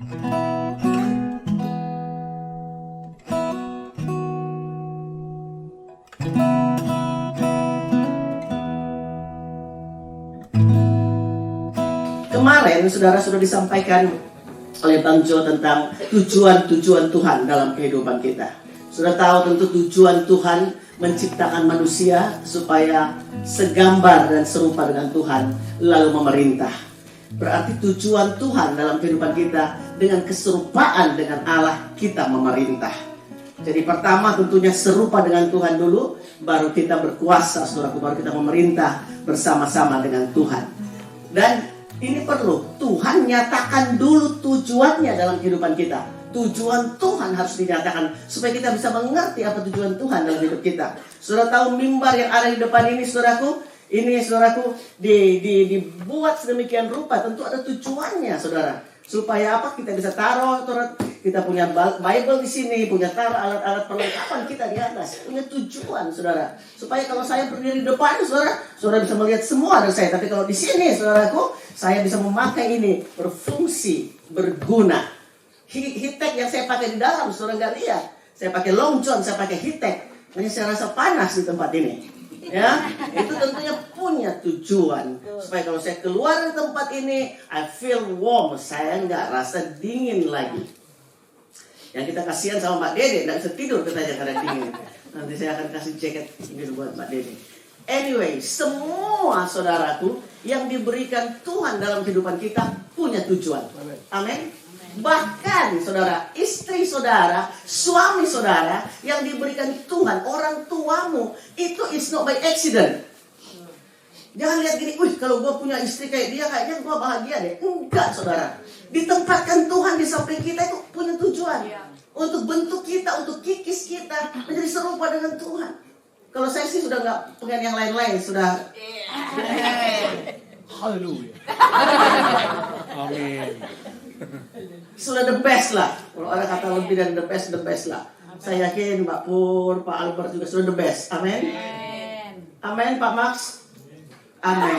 Kemarin saudara sudah disampaikan oleh Bang Jo tentang tujuan-tujuan Tuhan dalam kehidupan kita. Sudah tahu tentu tujuan Tuhan menciptakan manusia supaya segambar dan serupa dengan Tuhan lalu memerintah. Berarti tujuan Tuhan dalam kehidupan kita dengan keserupaan dengan Allah kita memerintah. Jadi pertama tentunya serupa dengan Tuhan dulu, baru kita berkuasa, saudaraku, baru kita memerintah bersama-sama dengan Tuhan. Dan ini perlu Tuhan nyatakan dulu tujuannya dalam kehidupan kita. Tujuan Tuhan harus dinyatakan supaya kita bisa mengerti apa tujuan Tuhan dalam hidup kita. Saudara tahu mimbar yang ada di depan ini, saudaraku, dibuat sedemikian rupa, tentu ada tujuannya, saudara. Supaya apa? Kita bisa taruh, kita punya Bible di sini, punya taruh alat-alat perlengkapan kita di atas. Punya tujuan, saudara. Supaya kalau saya berdiri di depan, saudara bisa melihat semua dari saya. Tapi kalau di sini, saudaraku, saya bisa memakai ini, berfungsi, berguna. Hitek yang saya pakai di dalam, saudara nggak lihat. Saya pakai long john, saya pakai hitek. Hanya saya rasa panas di tempat ini. Ya, itu tentunya punya tujuan supaya kalau saya keluar dari tempat ini, I feel warm, saya nggak rasa dingin lagi. Yang kita kasihan sama Mbak Dede, nggak bisa tidur katanya karena dingin. Nanti saya akan kasih jaket ini buat Mbak Dede. Anyway, semua saudaraku yang diberikan Tuhan dalam kehidupan kita punya tujuan. Amin. Bahkan saudara, istri saudara, suami saudara yang diberikan Tuhan, orang tuamu, itu is not by accident. Jangan lihat gini, wih kalau gue punya istri kayak dia, kayaknya gue bahagia deh. Enggak, saudara. Ditempatkan Tuhan di samping kita itu punya tujuan. Untuk bentuk kita, untuk kikis kita menjadi serupa dengan Tuhan. Kalau saya sih sudah nggak pengen yang lain-lain, sudah. Haleluya. Amin. Sudah the best lah. Kalau orang kata lebih dari the best lah. Saya yakin Mbak Pur, Pak Albert juga sudah the best. Amin. Amin, Pak Max. Amin.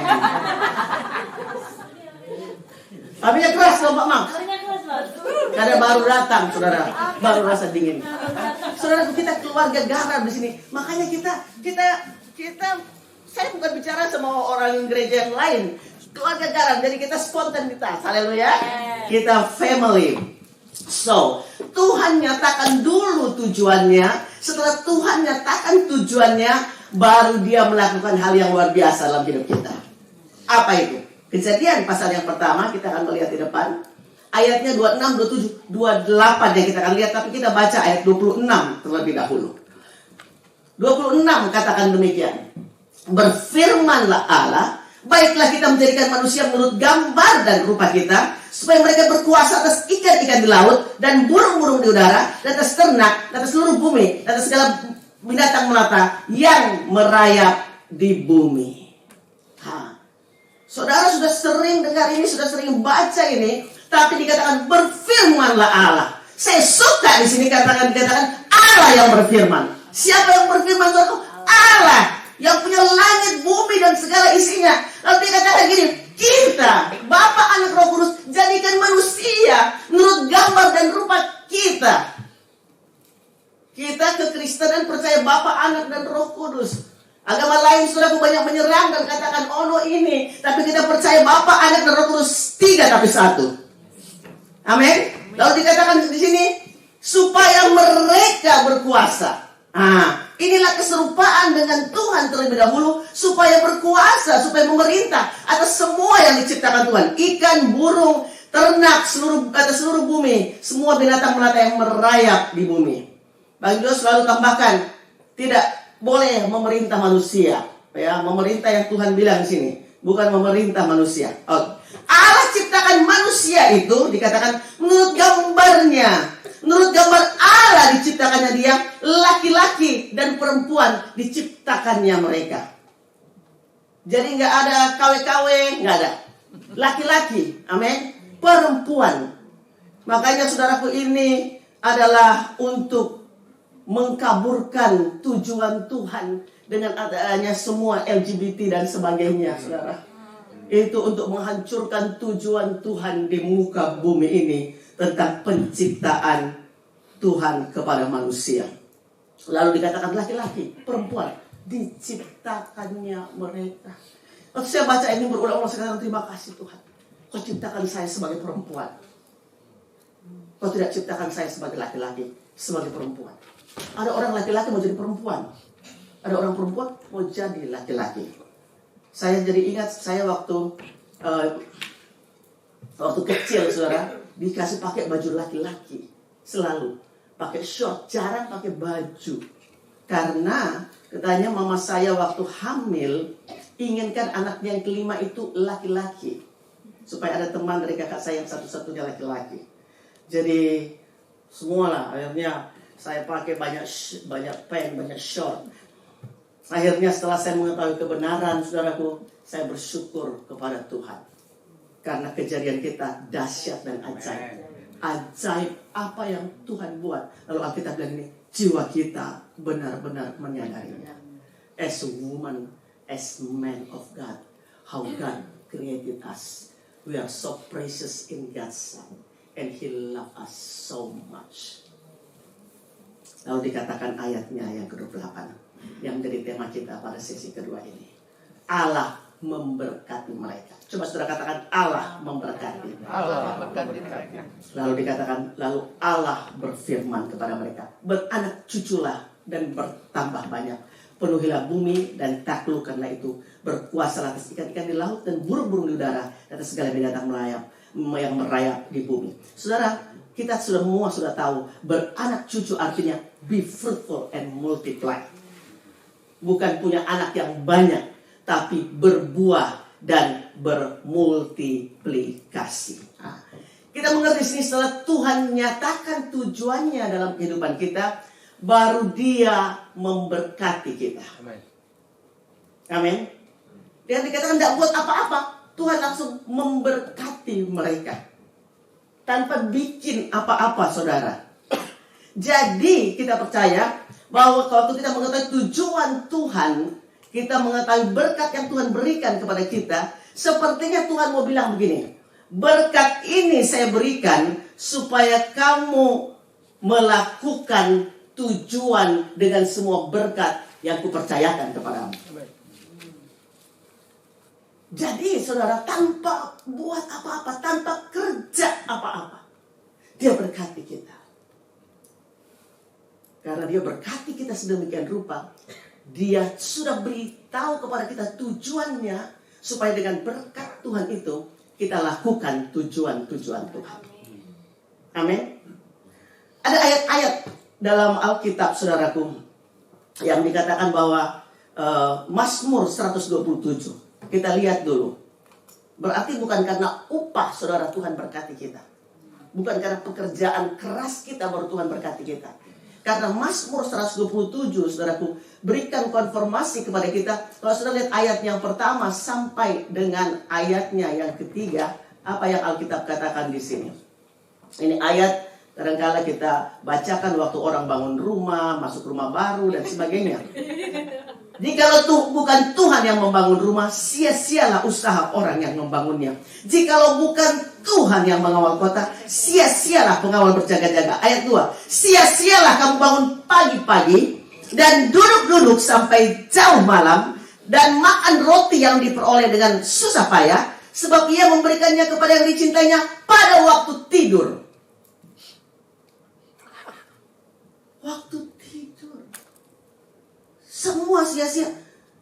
Aminnya keras loh Pak Max. Karena baru datang, saudara. Baru rasa dingin. Saudara, kita keluarga garam di sini. Makanya kita saya bukan bicara sama orang gereja yang lain. Keluarga garam, jadi kita spontanitas. Haleluya. Kita family. So, Tuhan nyatakan dulu tujuannya. Setelah Tuhan nyatakan tujuannya, baru dia melakukan hal yang luar biasa dalam hidup kita. Apa itu? Kejadian pasal yang pertama, kita akan melihat di depan. Ayatnya 26, 27, 28 yang kita akan lihat. Tapi kita baca ayat 26 terlebih dahulu. 26 katakan demikian. Berfirmanlah Allah, baiklah kita menjadikan manusia menurut gambar dan rupa kita, supaya mereka berkuasa atas ikan-ikan di laut, dan burung-burung di udara, dan atas ternak, dan atas seluruh bumi, dan atas segala binatang melata yang merayap di bumi. Saudara sudah sering dengar ini, sudah sering baca ini, tapi dikatakan berfirmanlah Allah. Saya suka di sini dikatakan Allah yang berfirman. Siapa yang berfirman? Allah yang punya langit, bumi, dan segala isinya. Lalu dikatakan gini, kita, Bapa, Anak, Roh Kudus, jadikan manusia menurut gambar dan rupa kita. Kita kekristenan percaya Bapa, Anak, dan Roh Kudus. Agama lain sudah banyak menyerang dan katakan, oh no ini. Tapi kita percaya Bapa, Anak, dan Roh Kudus, 3 tapi 1. Amin. Lalu dikatakan di sini, supaya mereka berkuasa. Inilah keserupaan dengan Tuhan terlebih dahulu, supaya berkuasa, supaya memerintah atas semua yang diciptakan Tuhan. Ikan, burung, ternak, atas seluruh bumi, semua binatang melata yang merayap di bumi. Bang Jo selalu tambahkan, tidak boleh memerintah manusia. Ya, memerintah yang Tuhan bilang di sini, bukan memerintah manusia. Allah ciptakan manusia itu dikatakan menurut gambarnya. Menurut gambar Allah diciptakannya dia, laki-laki dan perempuan diciptakannya mereka. Jadi nggak ada KW-KW, nggak ada. Laki-laki, amin. Perempuan. Makanya saudaraku ini adalah untuk mengkaburkan tujuan Tuhan dengan adanya semua LGBT dan sebagainya, saudara. Itu untuk menghancurkan tujuan Tuhan di muka bumi ini. tentang penciptaan Tuhan kepada manusia. Lalu dikatakan laki-laki, perempuan, diciptakannya mereka. Waktu saya baca ini berulang-ulang, saya katakan terima kasih Tuhan. Kau ciptakan saya sebagai perempuan. Kau tidak ciptakan saya sebagai laki-laki, sebagai perempuan. Ada orang laki-laki mau jadi perempuan. Ada orang perempuan mau jadi laki-laki. Saya jadi ingat, saya waktu kecil, saudara, dikasih pakai baju laki-laki. Selalu pakai short, jarang pakai baju. Karena katanya mama saya waktu hamil inginkan anaknya yang kelima itu laki-laki, supaya ada teman dari kakak saya yang satu-satunya laki-laki. Jadi semualah akhirnya saya pakai banyak pants, banyak short. Akhirnya setelah saya mengetahui kebenaran, saudaraku, saya bersyukur kepada Tuhan. Karena kejadian kita dahsyat dan ajaib. Ajaib apa yang Tuhan buat. Lalu Alkitab bilang ini, jiwa kita benar-benar menyadarinya. As a woman, as man of God, how God created us. We are so precious in God's sight, and He loves us so much. Lalu dikatakan ayatnya yang ke-28, yang menjadi tema kita pada sesi kedua ini. Allah memberkati mereka. Coba saudara katakan, Allah memberkati. Allah memberkati mereka. Lalu dikatakan, lalu Allah berfirman kepada mereka, beranak cuculah dan bertambah banyak. Penuhilah bumi dan taklukkanlah itu. Berkuasalah atas ikan-ikan di laut dan burung-burung di udara, dan atas segala binatang yang merayap di bumi. Saudara, kita semua sudah tahu, beranak cucu artinya be fruitful and multiply. Bukan punya anak yang banyak, tapi berbuah dan bermultiplikasi. Nah, kita mengerti sini setelah Tuhan nyatakan tujuannya dalam kehidupan kita, baru Dia memberkati kita. Amin. Dia dikatakan tidak buat apa-apa, Tuhan langsung memberkati mereka tanpa bikin apa-apa, saudara. Jadi kita percaya bahwa waktu kita mengetahui tujuan Tuhan, kita mengetahui berkat yang Tuhan berikan kepada kita, sepertinya Tuhan mau bilang begini, berkat ini saya berikan supaya kamu melakukan tujuan dengan semua berkat yang kupercayakan kepadamu. Jadi saudara, tanpa buat apa-apa, tanpa kerja apa-apa, Dia berkati kita. Karena Dia berkati kita sedemikian rupa, Dia sudah beritahu kepada kita tujuannya, supaya dengan berkat Tuhan itu kita lakukan tujuan-tujuan Tuhan. Amin. Ada ayat-ayat dalam Alkitab, saudaraku, yang dikatakan bahwa Mazmur 127. Kita lihat dulu. Berarti bukan karena upah, saudara, Tuhan berkati kita. Bukan karena pekerjaan keras kita baru Tuhan berkati kita. Karena Mazmur 127, saudaraku, berikan konfirmasi kepada kita. Kalau saudara lihat ayat yang pertama sampai dengan ayatnya yang ketiga, apa yang Alkitab katakan di sini? Ini ayat kadang-kala kita bacakan waktu orang bangun rumah, masuk rumah baru dan sebagainya. Jikalau bukan Tuhan yang membangun rumah, sia-sialah usaha orang yang membangunnya. Jikalau bukan Tuhan yang mengawal kota, sia-sialah pengawal berjaga-jaga. Ayat 2, sia-sialah kamu bangun pagi-pagi dan duduk-duduk sampai jauh malam, dan makan roti yang diperoleh dengan susah payah, sebab Ia memberikannya kepada yang dicintainya pada waktu tidur. Waktu tidur. Semua sia-sia.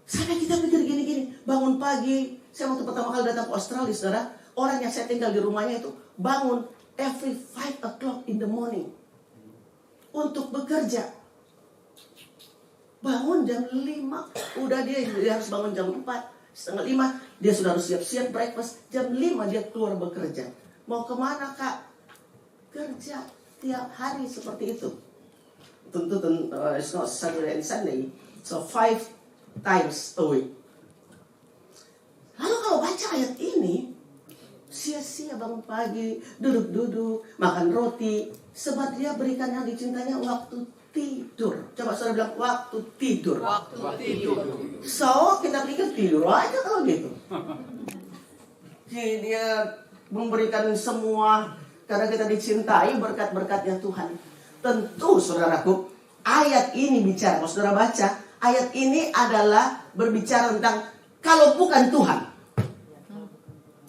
Sampai kita pikir gini-gini. Bangun pagi. Saya waktu pertama kali datang ke Australia, saudara, orang yang saya tinggal di rumahnya itu bangun every 5 o'clock in the morning untuk bekerja. Bangun jam 5. Udah dia harus bangun jam 4, setengah 5. Dia sudah harus siap-siap breakfast. Jam 5 dia keluar bekerja. Mau kemana, Kak? Kerja tiap hari seperti itu. Tentu it's not Saturday and Sunday. So 5 times a week. Lalu kalau baca ayat ini, sia-sia bangun pagi, duduk-duduk, makan roti, sebab Dia berikan yang dicintainya waktu tidur. Coba saudara bilang waktu tidur. Waktu tidur. So kita pikir tidur aja kalau gitu. Jadi Dia memberikan semua karena kita dicintai berkat-berkatnya Tuhan. Tentu saudaraku, ayat ini bicara, kalau saudara baca, ayat ini adalah berbicara tentang kalau bukan Tuhan.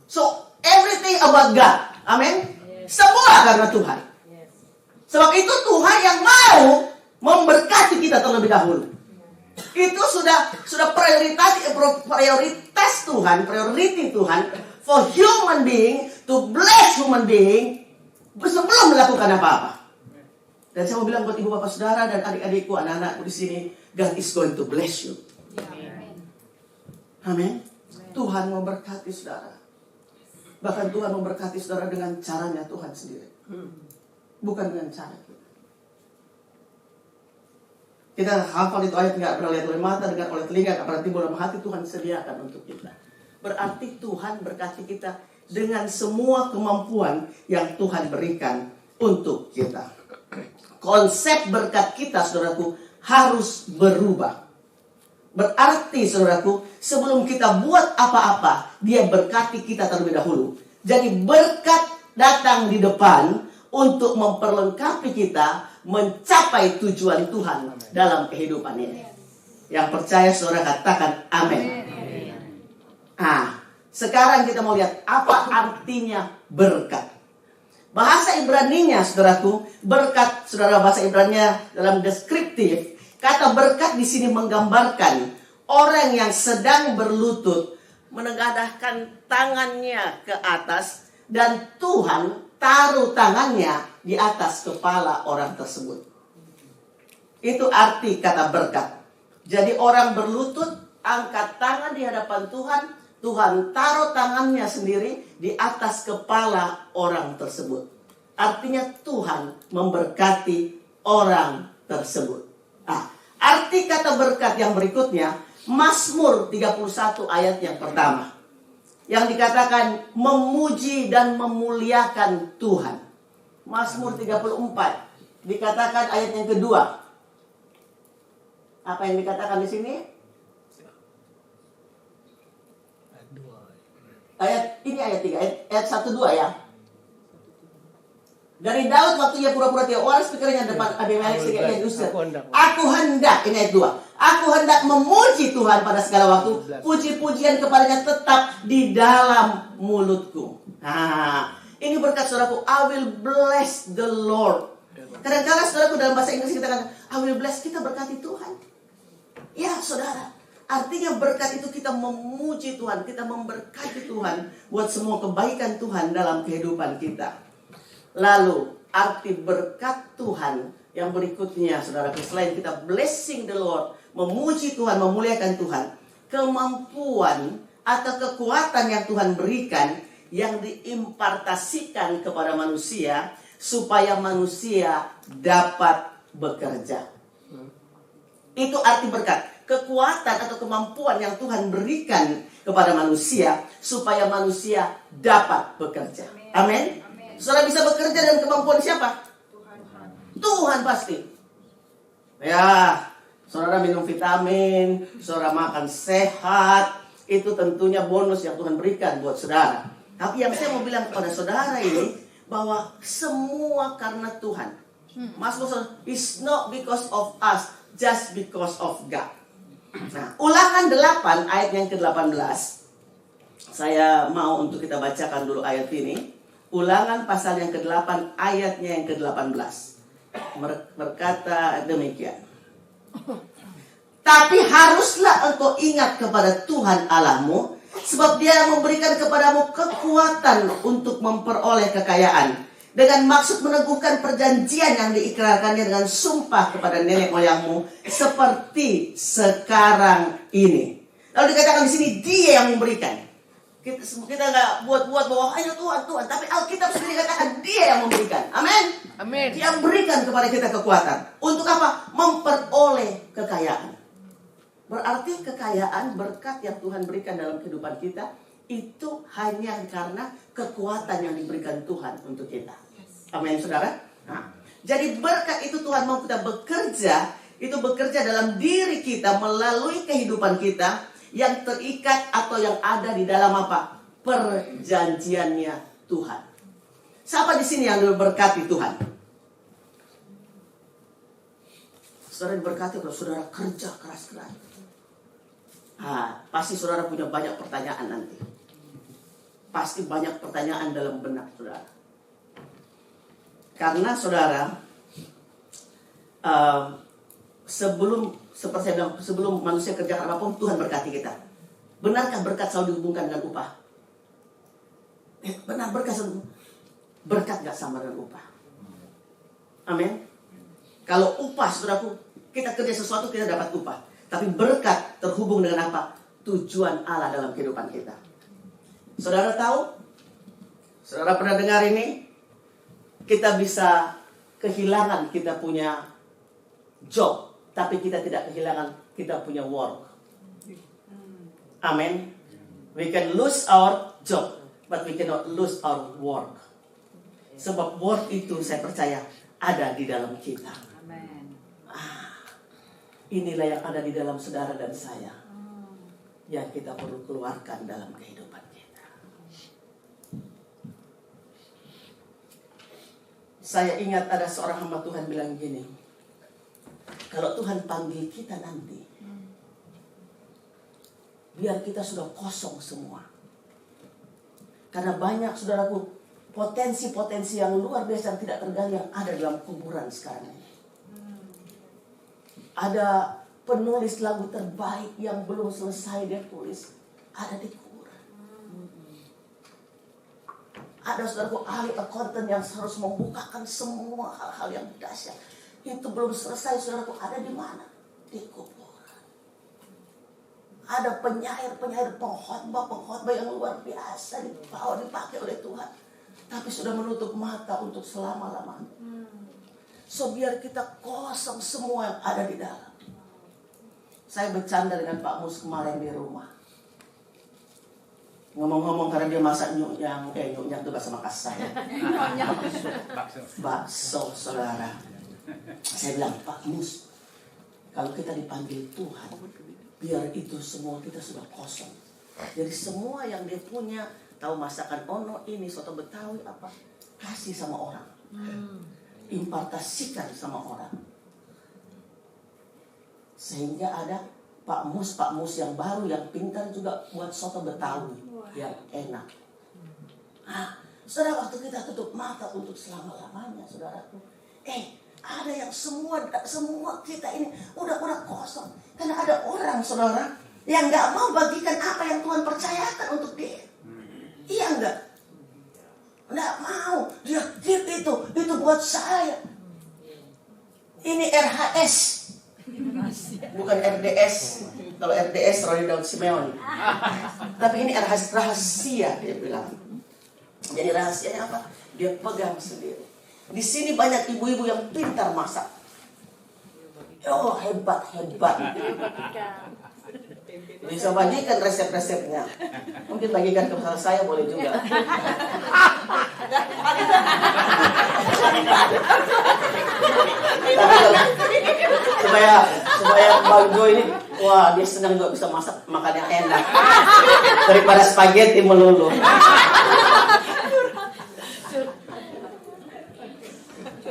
So, everything about God. Amin. Semua karena Tuhan. Sebab itu Tuhan yang mau memberkati kita terlebih dahulu. Itu sudah prioritas Tuhan, priority Tuhan for human being to bless human being sebelum melakukan apa-apa. Dan saya mau bilang buat ibu bapak saudara dan adik-adikku, anak-anakku di sini, God is going to bless you. Amin. Tuhan memberkati saudara. Bahkan Tuhan memberkati saudara dengan caranya Tuhan sendiri, bukan dengan cara kita. Kita hafal itu ayat, nggak pernah lihat oleh mata, dengar oleh telinga, nggak pernah timbul dalam hati, Tuhan sediakan untuk kita. Berarti Tuhan berkati kita dengan semua kemampuan yang Tuhan berikan untuk kita. Konsep berkat kita, saudaraku, harus berubah. Berarti, saudaraku, sebelum kita buat apa-apa, Dia berkati kita terlebih dahulu. Jadi berkat datang di depan untuk memperlengkapi kita mencapai tujuan Tuhan dalam kehidupan ini. Yang percaya saudara katakan amin. Sekarang kita mau lihat apa artinya berkat. Bahasa Ibraninya, saudaraku, berkat, saudara, bahasa Ibraninya dalam deskriptif, kata berkat di sini menggambarkan orang yang sedang berlutut menengadahkan tangannya ke atas dan Tuhan taruh tangannya di atas kepala orang tersebut. Itu arti kata berkat. Jadi orang berlutut, angkat tangan di hadapan Tuhan, Tuhan taruh tangannya sendiri di atas kepala orang tersebut. Artinya Tuhan memberkati orang tersebut. Arti kata berkat yang berikutnya, Mazmur 31 ayat yang pertama, yang dikatakan memuji dan memuliakan Tuhan. Mazmur 34 dikatakan ayat yang kedua. Apa yang dikatakan di sini? Ayat 3, ayat 1-2 ya. Dari Daud waktu ia pura-pura tidak waras, pikirnya depan Abimelek sebagai dusta. Aku hendak, ini ayat 2. Aku hendak memuji Tuhan pada segala waktu. Puji-pujian kepadanya tetap di dalam mulutku. Ini berkat saudaraku. I will bless the Lord. Kadang-kadang saudaraku dalam bahasa Inggris kita katakan I will bless, kita berkati Tuhan. Ya saudara, artinya berkat itu kita memuji Tuhan, kita memberkati Tuhan buat semua kebaikan Tuhan dalam kehidupan kita. Lalu arti berkat Tuhan yang berikutnya, saudaraku, selain kita blessing the Lord, memuji Tuhan, memuliakan Tuhan, kemampuan atau kekuatan yang Tuhan berikan yang diimpartasikan kepada manusia supaya manusia dapat bekerja. Itu arti berkat. Kekuatan atau kemampuan yang Tuhan berikan kepada manusia supaya manusia dapat bekerja. Amin. Saudara bisa bekerja dengan kemampuan siapa? Tuhan pasti. Ya, saudara minum vitamin, saudara makan sehat, itu tentunya bonus yang Tuhan berikan buat saudara. Tapi yang saya mau bilang kepada saudara ini, bahwa semua karena Tuhan. Mazmur is not because of us, just because of God. Nah, Ulangan 8 ayat yang ke-18. Saya mau untuk kita bacakan dulu ayat ini. Ulangan pasal yang ke-8 ayatnya yang ke-18. Berkata demikian. Tapi haruslah engkau ingat kepada Tuhan Allahmu, sebab Dia memberikan kepadamu kekuatan untuk memperoleh kekayaan, dengan maksud meneguhkan perjanjian yang diikrarkannya dengan sumpah kepada nenek moyangmu seperti sekarang ini. Lalu dikatakan di sini Dia yang memberikan. Kita nggak buat-buat bahwa hanya Tuhan, tapi Alkitab sendiri katakan Dia yang memberikan. Amin. Amin. Dia berikan kepada kita kekuatan. Untuk apa? Memperoleh kekayaan. Berarti kekayaan, berkat yang Tuhan berikan dalam kehidupan kita itu hanya karena kekuatan yang diberikan Tuhan untuk kita. Amin, saudara. Jadi berkat itu Tuhan mau kita bekerja, itu bekerja dalam diri kita melalui kehidupan kita yang terikat atau yang ada di dalam apa? Perjanjiannya Tuhan. Siapa di sini yang diberkati Tuhan? Saudara diberkati kalau saudara kerja keras-keras. Pasti saudara punya banyak pertanyaan nanti. Pasti banyak pertanyaan dalam benak saudara. Karena saudara, seperti saya bilang, sebelum manusia kerjakan apapun, Tuhan berkati kita. Benarkah berkat selalu dihubungkan dengan upah? Benar, berkat gak sama dengan upah. Amin. Kalau upah, saudaraku, kita kerja sesuatu kita dapat upah. Tapi berkat terhubung dengan apa? Tujuan Allah dalam kehidupan kita. Saudara tahu? Saudara pernah dengar ini? Kita bisa kehilangan kita punya job, tapi kita tidak kehilangan kita punya work. Amin. We can lose our job, but we cannot lose our work. Sebab work itu saya percaya ada di dalam kita. Inilah yang ada di dalam saudara dan saya, yang kita perlu keluarkan dalam kehidupan kita. Saya ingat ada seorang hamba Tuhan bilang gini, kalau Tuhan panggil kita nanti, biar kita sudah kosong semua. Karena banyak saudaraku, potensi-potensi yang luar biasa yang tidak tergali yang ada dalam kuburan sekarang ini. Ada penulis lagu terbaik yang belum selesai dia tulis, ada di kuburan. Ada saudaraku ahli akuntan yang harus membukakan semua hal-hal yang dahsyat. Itu belum selesai, saudaraku, ada di mana? Di kuburan. Ada penyair-penyair, pengkhotbah yang luar biasa dipakai oleh Tuhan. Tapi sudah menutup mata untuk selama-lamanya. So biar kita kosong semua yang ada di dalam. Saya bercanda dengan Pak Mus kemarin di rumah. Ngomong-ngomong karena dia masak nyuknya itu bahasa Makassar. Bakso, saudara. Saya bilang, Pak Mus, kalau kita dipanggil Tuhan, biar itu semua kita sudah kosong. Jadi semua yang dia punya, tahu masakan ono ini, soto Betawi apa, kasih sama orang. Impartasikan sama orang. Sehingga ada Pak Mus yang baru, yang pintar juga buat soto Betawi yang enak. Saudara, waktu kita tutup mata untuk selama-lamanya, saudaraku, ada yang semua kita ini udah kosong. Karena ada orang, saudara, yang nggak mau bagikan apa yang Tuhan percayakan untuk dia. Iya enggak? Nggak mau. Dia itu buat saya. Ini RHS, bukan RDS. Kalau RDS Roy Daud Simeon. Tapi ini rahasia, dia bilang. Jadi rahasianya apa? Dia pegang sendiri. Di sini banyak ibu-ibu yang pintar masak. Oh, hebat. Bisa bagikan resep-resepnya. Mungkin bagikan ke saya boleh juga. supaya Bang Jo ini, wah, dia senang juga bisa masak makan yang enak daripada spaghetti melulu.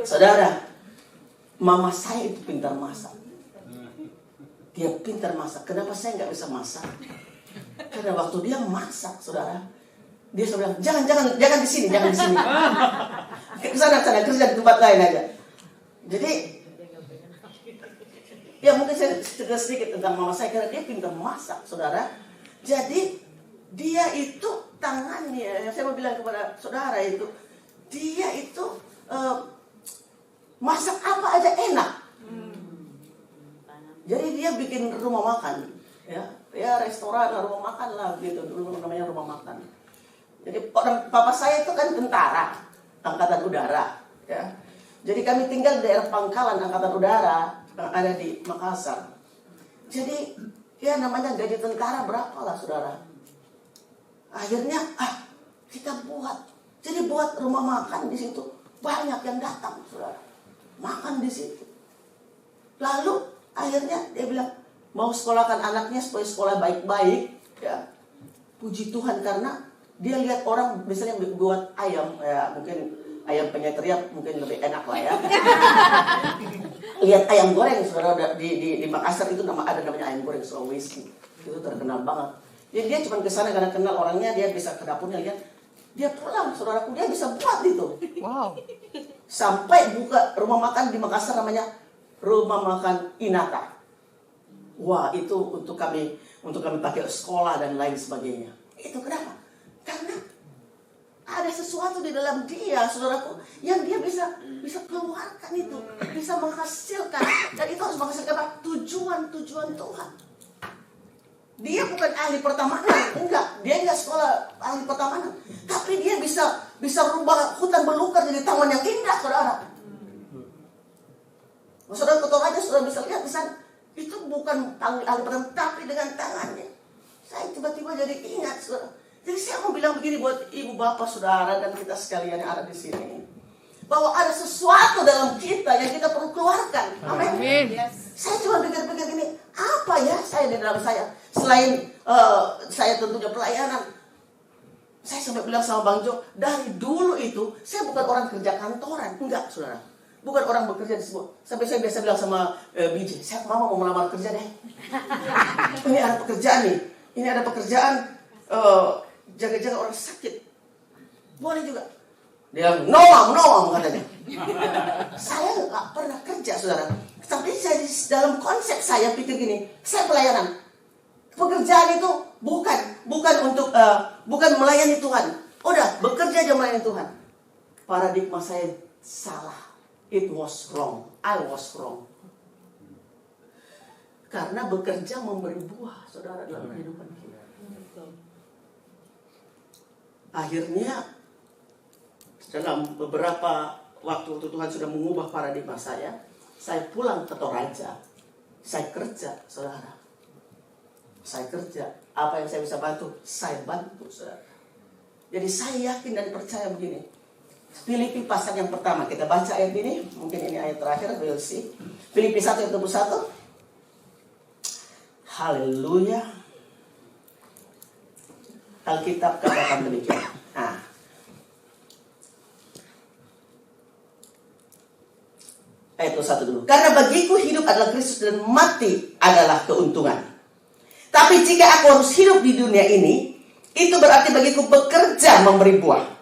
Saudara, mama saya itu pintar masak. Dia pintar masak. Kenapa saya nggak bisa masak? Karena waktu dia masak, saudara, dia bilang, jangan di sini. Kesana kerja di tempat lain aja. Jadi, ya mungkin saya cerita sedikit tentang mama saya karena dia pintar masak, saudara. Jadi dia itu tangannya, saya mau bilang kepada saudara itu, dia itu masak apa aja enak. Jadi dia bikin rumah makan, ya restoran lah, rumah makan lah gitu, dulu namanya rumah makan. Jadi papa saya itu kan tentara angkatan udara, ya. Jadi kami tinggal di daerah pangkalan angkatan udara yang ada di Makassar. Jadi ya namanya gaji tentara berapa lah, saudara. Akhirnya kita buat, jadi buat rumah makan di situ, banyak yang datang, saudara, makan di situ. Lalu akhirnya dia bilang mau sekolahkan anaknya supaya sekolah baik-baik, ya. Puji Tuhan karena dia lihat orang misalnya buat ayam, ya mungkin Ayam penyet teriak mungkin lebih enak lah ya. Lihat ayam goreng, saudara, di Makassar itu ada namanya ayam goreng Sulawesi. Itu terkenal banget. Jadi dia cuma ke sana karena kenal orangnya, dia bisa ke dapurnya lihat. Dia pulang, saudaraku, dia bisa buat itu. Wow. Sampai buka rumah makan di Makassar namanya Rumah Makan Inaka. Wah, itu untuk kami pakai sekolah dan lain sebagainya. Itu kenapa? Karena ada sesuatu di dalam dia, saudaraku, yang dia bisa keluarkan itu, bisa menghasilkan, dan itu harus menghasilkan apa? Tujuan Tuhan. Dia bukan ahli pertamanan, dia enggak sekolah ahli pertamanan, tapi dia bisa rubah hutan belukar jadi taman yang indah, saudara. Saudara ke Toraja, saudara bisa lihat di sana. Itu bukan ahli pertamanan, tapi dengan tangannya. Saya tiba-tiba jadi ingat, saudara. Jadi saya mau bilang begini buat ibu bapak saudara dan kita sekalian yang ada di sini, bahwa ada sesuatu dalam kita yang kita perlu keluarkan. Amin. Yes. Saya cuma pikir-pikir gini, apa ya saya di dalam saya selain saya tentunya pelayanan. Saya sampai bilang sama Bang Jo, dari dulu itu saya bukan orang kerja kantoran, enggak, saudara. Bukan orang bekerja di sebuah. Sampai saya biasa bilang sama BJ, mama mau melamar kerja deh. Ini ada pekerjaan nih. Ini ada pekerjaan jaga-jaga orang sakit. Boleh juga. Dia no katanya. Saya nggak pernah kerja, saudara. Tapi saya dalam konsep saya pikir gini, saya pelayanan. Pekerjaan itu bukan untuk bukan melayani Tuhan. Udah bekerja aja melayani Tuhan. Paradigma saya salah. It was wrong. I was wrong. Karena bekerja memberi buah, saudara, dalam kehidupan kita. Akhirnya dalam beberapa waktu Tuhan sudah mengubah paradigma saya pulang ke Toraja. Saya kerja, saudara. Saya kerja. Apa yang saya bisa bantu? Saya bantu, saudara. Jadi saya yakin dan percaya begini. Filipi pasal yang pertama, kita baca ayat ini. Mungkin ini ayat terakhir, we'll see. Filipi 1 ayat 21. Haleluya. Alkitab katakan demikian. Ayat 21 dulu. Karena bagiku hidup adalah Kristus dan mati adalah keuntungan. Tapi jika aku harus hidup di dunia ini, itu berarti bagiku bekerja memberi buah.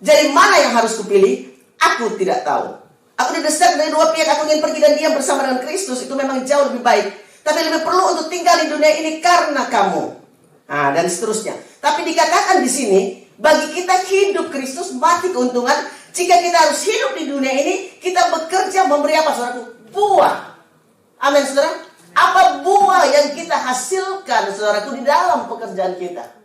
Jadi mana yang harus kupilih? Aku tidak tahu. Aku didesak dari dua pihak. Aku ingin pergi dan diam bersama dengan Kristus. Itu memang jauh lebih baik. Tapi lebih perlu untuk tinggal di dunia ini karena kamu. Dan seterusnya. Tapi dikatakan di sini, bagi kita hidup Kristus, mati keuntungan. Jika kita harus hidup di dunia ini, kita bekerja memberi apa, saudaraku? Buah. Amin, saudara. Apa buah yang kita hasilkan, saudaraku, di dalam pekerjaan kita?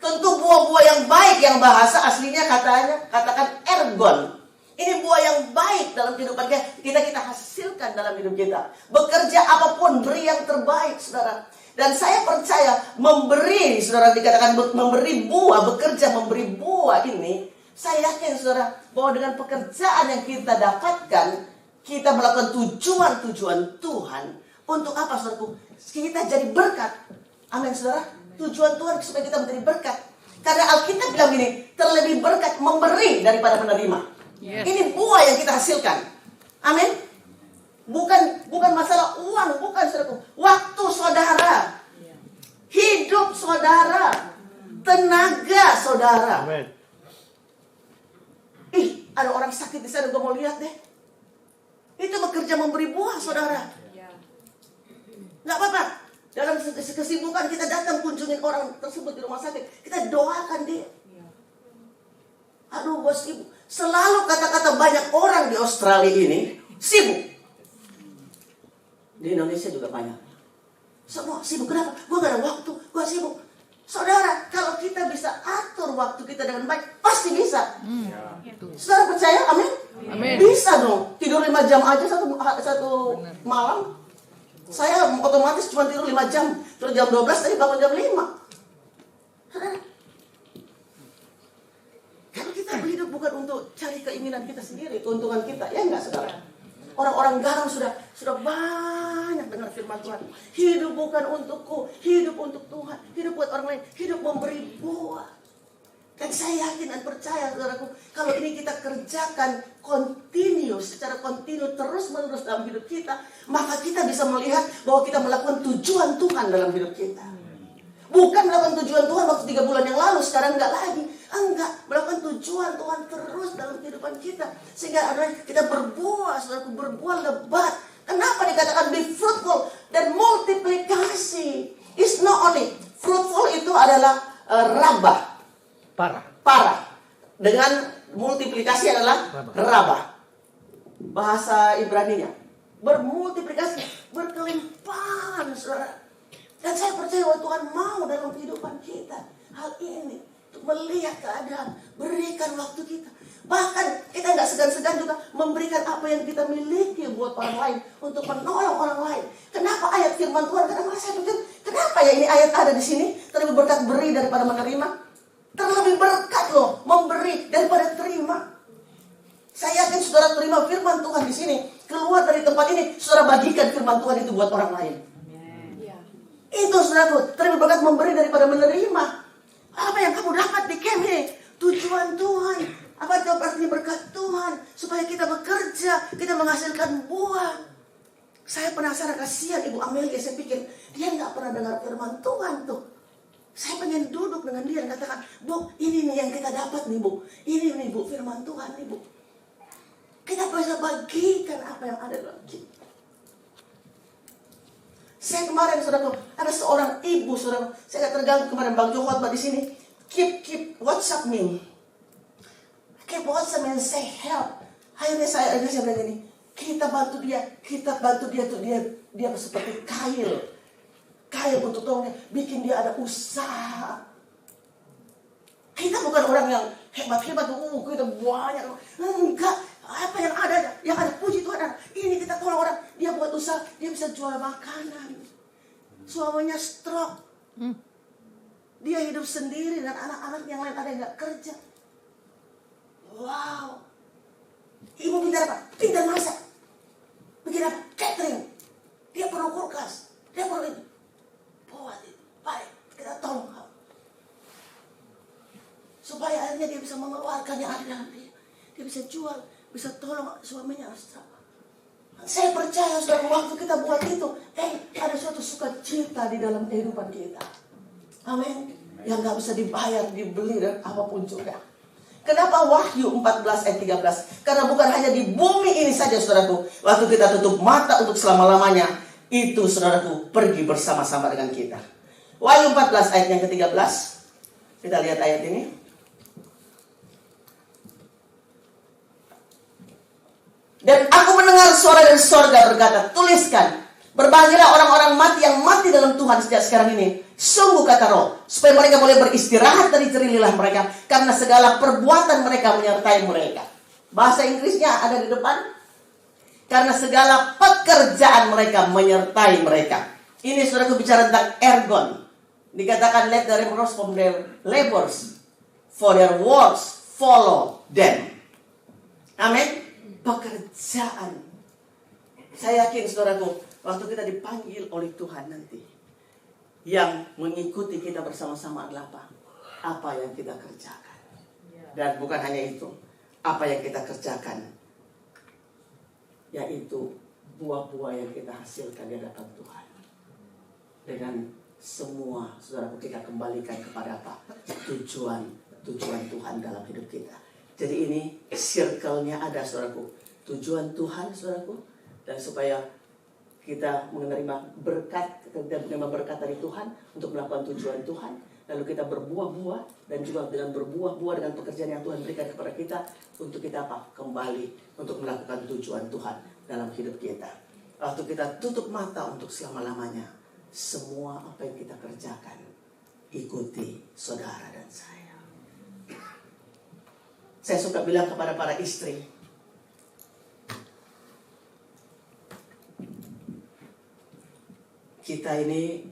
Tentu buah-buah yang baik, yang bahasa aslinya katakan ergon. Ini buah yang baik dalam kehidupan kita hasilkan dalam hidup kita. Bekerja apapun, beri yang terbaik, saudara. Dan saya percaya memberi, saudara, dikatakan memberi buah, bekerja memberi buah ini, saya yakin, saudara, bahwa dengan pekerjaan yang kita dapatkan, kita melakukan tujuan-tujuan Tuhan. Untuk apa, saudaraku? Kita jadi berkat. Amin, saudara. Tujuan Tuhan supaya kita menjadi berkat. Karena Alkitab bilang gini, terlebih berkat memberi daripada menerima. Yes. Ini buah yang kita hasilkan. Amin. Bukan masalah uang, bukan, saudaraku. Waktu saudara. Hidup saudara. Tenaga saudara. Amin. Ada orang sakit di sana, gue mau lihat deh. Itu bekerja memberi buah, saudara. Nggak apa-apa. Dalam kesibukan kita datang kunjungin orang tersebut di rumah sakit. Kita doakan dia. Aduh, gue sibuk. Selalu kata-kata banyak orang di Australia ini sibuk. Di Indonesia juga banyak. Semua sibuk. Kenapa? Gue gak ada waktu. Gue sibuk. Saudara, kalau kita bisa atur waktu kita dengan baik, pasti bisa. Saudara percaya? Amin? Amin. Bisa dong. Tidur 5 jam aja satu malam. Saya otomatis cuma tidur 5 jam. Terus jam 12 tadi bangun jam 5. Saudara. Karena kita hidup bukan untuk cari keinginan kita sendiri, keuntungan kita. Ya enggak, saudara? Orang-orang garang sudah banyak dengar firman Tuhan. Hidup bukan untukku, hidup untuk Tuhan. Hidup buat orang lain, hidup memberi buah. Dan saya yakin dan percaya saudaraku, kalau ini kita kerjakan secara kontinu terus-menerus dalam hidup kita, maka kita bisa melihat bahwa kita melakukan tujuan Tuhan dalam hidup kita. Bukan melakukan tujuan Tuhan waktu 3 bulan yang lalu, sekarang enggak lagi. Enggak, melakukan tujuan Tuhan terus dalam kehidupan kita. Sehingga kita berbuah, saudaraku, berbuah lebat. Kenapa dikatakan be fruitful dan multiplikasi? It's not only fruitful, itu adalah rabah. Parah. Dengan multiplikasi adalah rabah. Bahasa Ibraninya. Bermultiplikasi, berkelimpahan, saudara. Dan saya percaya bahwa Tuhan mau dalam kehidupan kita hal ini. Untuk melihat keadaan, berikan waktu kita. Bahkan kita nggak segan-segan juga memberikan apa yang kita miliki buat orang lain. Untuk menolong orang lain. Kenapa ayat firman Tuhan? Karena saya pikir, kenapa ya ini ayat ada di sini? Terlebih berkat beri daripada menerima. Terlebih berkat loh, memberi daripada terima. Saya yakin saudara terima firman Tuhan di sini. Keluar dari tempat ini, saudara bagikan firman Tuhan itu buat orang lain. Itu saudaraku, terlebih berkat memberi daripada menerima. Apa yang kamu dapat di camp ini? Tujuan Tuhan. Apa itu artinya berkat Tuhan? Supaya kita bekerja, kita menghasilkan buah. Saya penasaran, kasihan Ibu Amelia. Saya pikir, dia nggak pernah dengar firman Tuhan tuh. Saya pengen duduk dengan dia dan katakan, Bu, ini nih yang kita dapat nih Bu. Ini nih Bu, firman Tuhan nih Bu. Kita bisa bagikan apa yang ada dalam kita. Saya kemarin, saudaraku, ada seorang ibu, saudaraku. Saya gak terganggu kemarin Bang Jo khotbah di sini. Keep WhatsApp me. Keep WhatsApp me and say help. Akhirnya saya bilang gini, kita bantu dia tuh dia seperti kail untuk tolongnya, bikin dia ada usaha. Kita bukan orang yang hebat-hebat, kita banyak. Enggak, apa yang ada puji Tuhan. Ini kita tolong orang, dia buat usaha, dia bisa jual makanan. Suaminya stroke. Dia hidup sendiri dan anak-anak yang lain ada yang gak kerja. Wow. Ibu pintar apa? Pintar masak. Bikin apa? Catering. Dia perlu kulkas. Dia perlu itu. Buat itu. Baik, kita tolong kamu. Supaya akhirnya dia bisa mengeluarkan yang ada dalam dia. Dia bisa jual, bisa tolong suaminya. Saya percaya saudara, waktu kita buat itu, ada suatu sukacita di dalam kehidupan kita. Amin. Yang gak bisa dibayar, dibeli dan apapun juga. Kenapa Wahyu 14 ayat 13? Karena bukan hanya di bumi ini saja saudaraku. Waktu kita tutup mata untuk selama-lamanya, itu saudaraku pergi bersama-sama dengan kita. Wahyu 14 ayat yang ke-13. Kita lihat ayat ini. Dan aku mendengar suara dari sorga berkata, tuliskan, berbahagialah orang-orang mati yang mati dalam Tuhan sejak sekarang ini. Sungguh kata Roh, supaya mereka boleh beristirahat dari jerih lilah mereka, karena segala perbuatan mereka menyertai mereka. Bahasa Inggrisnya ada di depan. Karena segala pekerjaan mereka menyertai mereka. Ini saudara bicara tentang ergon. Dikatakan let the laborers from their labors, for their works follow them. Amin. Pekerjaan. Saya yakin saudaraku, waktu kita dipanggil oleh Tuhan nanti, yang mengikuti kita bersama-sama adalah apa? Apa yang kita kerjakan. Dan bukan hanya itu, apa yang kita kerjakan, yaitu buah-buah yang kita hasilkan di hadapan Tuhan. Dengan semua saudaraku kita kembalikan kepada apa? Tujuan Tuhan dalam hidup kita. Jadi ini circle-nya ada saudaraku. Tujuan Tuhan saudaraku. Dan supaya kita menerima berkat dari Tuhan untuk melakukan tujuan Tuhan. Lalu kita berbuah-buah dan juga dengan berbuah-buah dengan pekerjaan yang Tuhan berikan kepada kita. Untuk kita apa? Kembali untuk melakukan tujuan Tuhan dalam hidup kita. Waktu kita tutup mata untuk selama-lamanya, semua apa yang kita kerjakan, ikuti saudara dan saya. Saya suka bilang kepada para istri, kita ini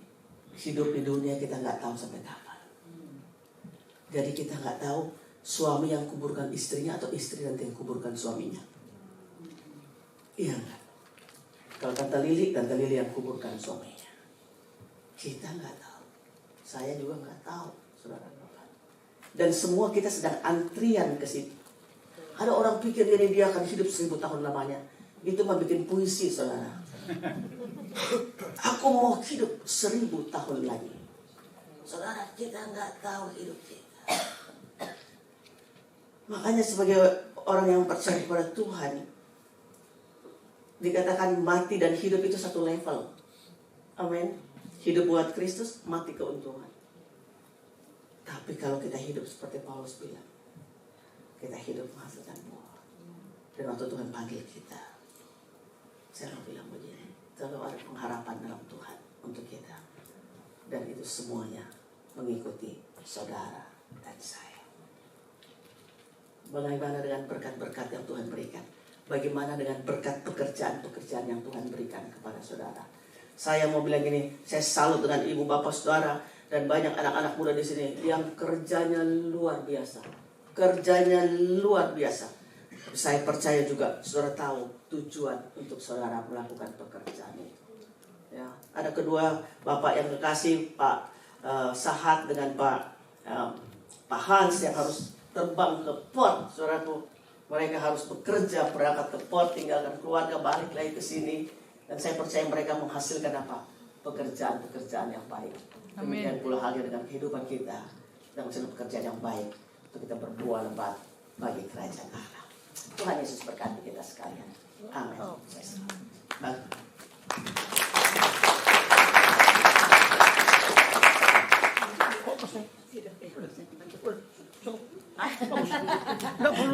hidup di dunia kita nggak tahu sampai kapan. Jadi kita nggak tahu suami yang kuburkan istrinya atau istri nanti yang kuburkan suaminya. Iya nggak? Kalau Tante Lili yang kuburkan suaminya. Kita nggak tahu. Saya juga nggak tahu, saudara. Dan semua kita sedang antrian ke situ. Ada orang pikir dia akan hidup 1000 tahun lamanya. Itu mah bikin puisi, saudara. Aku mau hidup 1000 tahun lagi. Saudara, kita nggak tahu hidup kita. Makanya sebagai orang yang percaya kepada Tuhan, dikatakan mati dan hidup itu satu level. Amin. Hidup buat Kristus, mati keuntungan. Tapi kalau kita hidup seperti Paulus bilang, kita hidup menghasilkan buah. Dan waktu Tuhan panggil kita, saya mau bilang begini, selalu ada pengharapan dalam Tuhan untuk kita. Dan itu semuanya mengikuti saudara dan saya. Bagaimana dengan berkat-berkat yang Tuhan berikan? Bagaimana dengan berkat pekerjaan-pekerjaan yang Tuhan berikan kepada saudara? Saya mau bilang gini, saya salut dengan ibu bapak saudara dan banyak anak-anak muda di sini yang kerjanya luar biasa. Kerjanya luar biasa. Saya percaya juga saudara tahu tujuan untuk saudara melakukan pekerjaan itu. Ya, ada kedua bapak yang kekasih, Pak Sahat dengan Pak Hans yang harus terbang ke port, saudaraku. Mereka harus bekerja, berangkat ke port, tinggalkan keluarga, balik lagi ke sini. Dan saya percaya mereka menghasilkan apa? Pekerjaan-pekerjaan yang baik. Demikian pula halnya dengan kehidupan kita. Kita menghasilkan pekerjaan yang baik untuk kita berbuah lebat bagi kerajaan Allah. Tuhan Yesus berkati kita sekalian. Amin.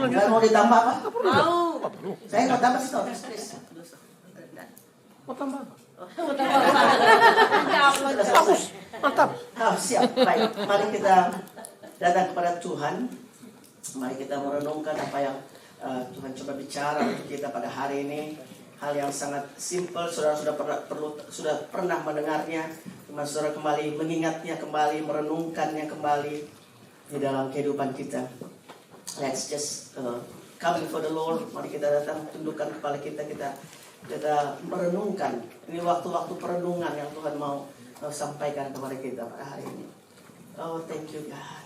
Nggak mau ditambah apa? Mau. Saya mau tambah sih. Mau tambah apa? Bagus. Mantap. Siap. Baik. Mari kita datang kepada Tuhan. Mari kita merenungkan apa yang Tuhan coba bicara untuk kita pada hari ini. Hal yang sangat simpel. Saudara sudah pernah mendengarnya. Cuma saudara kembali mengingatnya kembali, merenungkannya kembali di dalam kehidupan kita. Let's just come before the Lord. Mari kita datang, tundukkan kepala kita merenungkan. Ini waktu-waktu perenungan yang Tuhan mau sampaikan kepada kita pada hari ini. Oh, thank you God.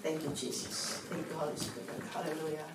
Thank you Jesus. Thank you Holy Spirit. Hallelujah.